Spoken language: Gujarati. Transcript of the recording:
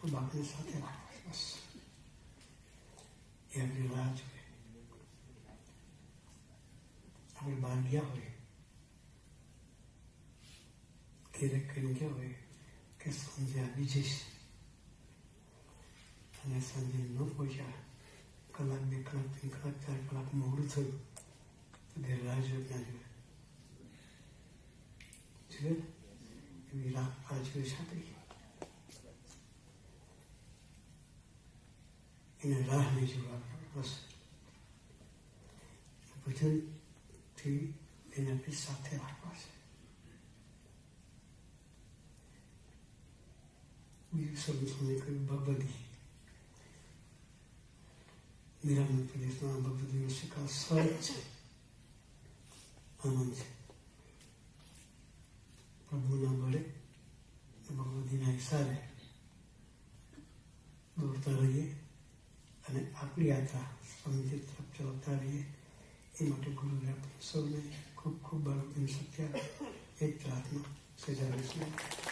બાપને સાથે રાખવા બસ. એ આપણી રાહ જોઈએ. આપણે બહાર ગયા હોય, ઘેરે કહીને ગયા હોય કે સાંજે આવી જઈશ, અને સાંજે ન પહોંચ્યા, કલાક, 2 કલાક, 3 કલાક, 4 કલાક મોડું થયું, તો ઘેર રાહ જોઈએ ક્યાં જોઈએ? જોઈએ એવી રાહ જોઈએ છે આપણી. એને રાહ નહીં જોવા બસ. ભજનથી એને આપણી સાથે રાખવા છે. બીજું શબ્દોને કહ્યું ભગવદી. નિરામય પ્રદેશમાં ભગવદીનો શિકાર સહજ છે, આનંદ છે. પ્રભુના બળે ભગવદીના હિસાબે દોડતા રહીએ અને આપણી યાત્રા સમૃદ્ધિ તરફ ચલાવતા રહીએ. એ માટે ગુરુએ આપણે સૌને ખૂબ ખૂબ બાળકોની શક્તિ આપે. એક પ્રાર્થના સજાવે છે.